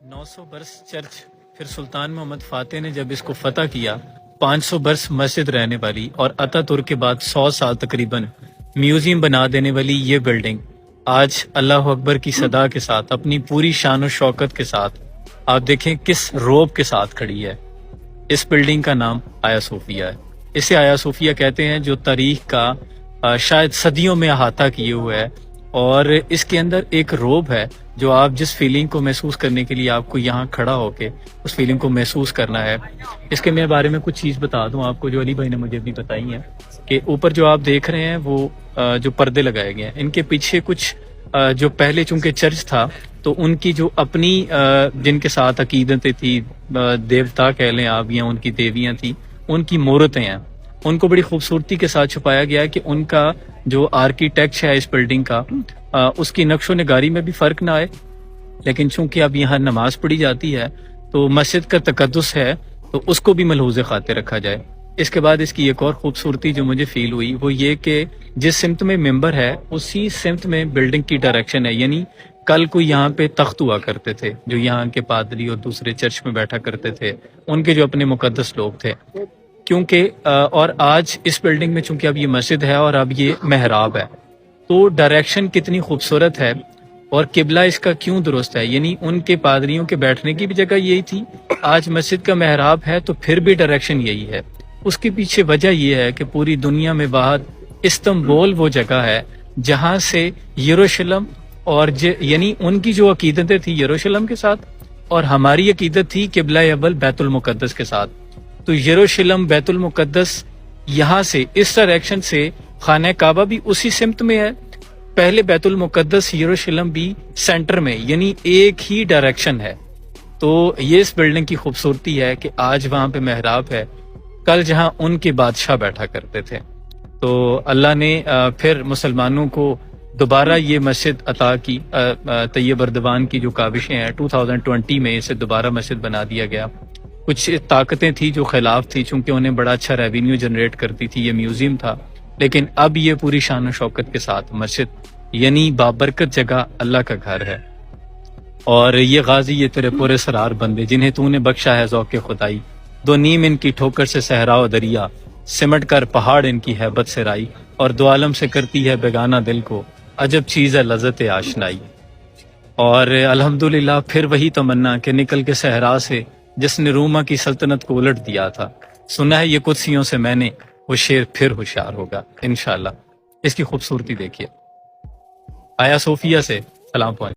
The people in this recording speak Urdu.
900 برس چرچ، پھر سلطان محمد فاتح نے جب اس کو فتح کیا، 500 برس مسجد رہنے والی اور اتا ترک کے بعد 100 سال تقریباً میوزیم بنا دینے والی یہ بلڈنگ آج اللہ اکبر کی صدا کے ساتھ اپنی پوری شان و شوکت کے ساتھ آپ دیکھیں کس روب کے ساتھ کھڑی ہے۔ اس بلڈنگ کا نام آیا صوفیہ ہے۔ اسے آیا صوفیہ کہتے ہیں، جو تاریخ کا شاید صدیوں میں احاطہ کیے ہوئے ہے، اور اس کے اندر ایک روب ہے جو آپ جس فیلنگ کو محسوس کرنے کے لیے آپ کو یہاں کھڑا ہو کے اس فیلنگ کو محسوس کرنا ہے۔ اس کے میں بارے میں کچھ چیز بتا دوں آپ کو جو علی بھائی نے مجھے بھی بتائی ہیں، کہ اوپر جو آپ دیکھ رہے ہیں وہ جو پردے لگائے گئے ہیں، ان کے پیچھے کچھ جو پہلے چونکہ چرچ تھا تو ان کی جو اپنی جن کے ساتھ عقیدتیں تھی، دیوتا کہہ لیں آپ یا ان کی دیویاں تھیں، ان کی مورتیں ہیں، ان کو بڑی خوبصورتی کے ساتھ چھپایا گیا ہے کہ ان کا جو آرکیٹیکٹ ہے اس بلڈنگ کا، اس کی نقش و نگاری میں بھی فرق نہ آئے، لیکن چونکہ اب یہاں نماز پڑھی جاتی ہے تو مسجد کا تقدس ہے تو اس کو بھی ملحوظ خاطر رکھا جائے۔ اس کے بعد اس کی ایک اور خوبصورتی جو مجھے فیل ہوئی وہ یہ کہ جس سمت میں ممبر ہے اسی سمت میں بلڈنگ کی ڈائریکشن ہے، یعنی کل کو یہاں پہ تخت ہوا کرتے تھے جو یہاں کے پادری اور دوسرے چرچ میں بیٹھا کرتے تھے، ان کے جو اپنے مقدس لوگ تھے، کیونکہ اور آج اس بلڈنگ میں چونکہ اب یہ مسجد ہے اور اب یہ محراب ہے، تو ڈائریکشن کتنی خوبصورت ہے اور قبلہ اس کا کیوں درست ہے، یعنی ان کے پادریوں کے بیٹھنے کی بھی جگہ یہی تھی، آج مسجد کا محراب ہے تو پھر بھی ڈائریکشن یہی ہے۔ اس کے پیچھے وجہ یہ ہے کہ پوری دنیا میں باہر استنبول وہ جگہ ہے جہاں سے یروشلم اور یعنی ان کی جو عقیدتیں تھی یروشلم کے ساتھ اور ہماری عقیدت تھی قبلہ اول بیت المقدس کے ساتھ، تو یروشلم بیت المقدس یہاں سے اس ڈائریکشن سے خانہ کعبہ بھی اسی سمت میں ہے، پہلے بیت المقدس یروشلم بھی سینٹر میں، یعنی ایک ہی ڈائریکشن ہے۔ تو یہ اس بلڈنگ کی خوبصورتی ہے کہ آج وہاں پہ محراب ہے، کل جہاں ان کے بادشاہ بیٹھا کرتے تھے۔ تو اللہ نے پھر مسلمانوں کو دوبارہ یہ مسجد عطا کی، طیب اردوان کی جو کاوشیں ہیں 2020 میں اسے دوبارہ مسجد بنا دیا گیا۔ کچھ طاقتیں تھیں جو خلاف تھی، چونکہ انہیں بڑا اچھا ریونیو جنریٹ کرتی تھی، یہ میوزیم تھا، لیکن اب یہ پوری شان و شوکت کے ساتھ مسجد یعنی بابرکت جگہ اللہ کا گھر ہے۔ اور یہ غازی یہ تیرے پورے سرار بندے جنہیں تو نے بخشا ہے ذوق خدائی، دو نیم ان کی ٹھوکر سے صحرا و دریا، سمٹ کر پہاڑ ان کی ہیبت سے رائی، اور دو عالم سے کرتی ہے بیگانہ دل کو، عجب چیز ہے لذت آشنائی۔ اور الحمدللہ پھر وہی تمنا کہ نکل کے صحرا سے جس نے روما کی سلطنت کو الٹ دیا تھا، سنا ہے یہ قدسیوں سے میں نے، وہ شیر پھر ہوشیار ہوگا انشاءاللہ۔ اس کی خوبصورتی دیکھیے۔ آیا صوفیہ سے سلام پہنچ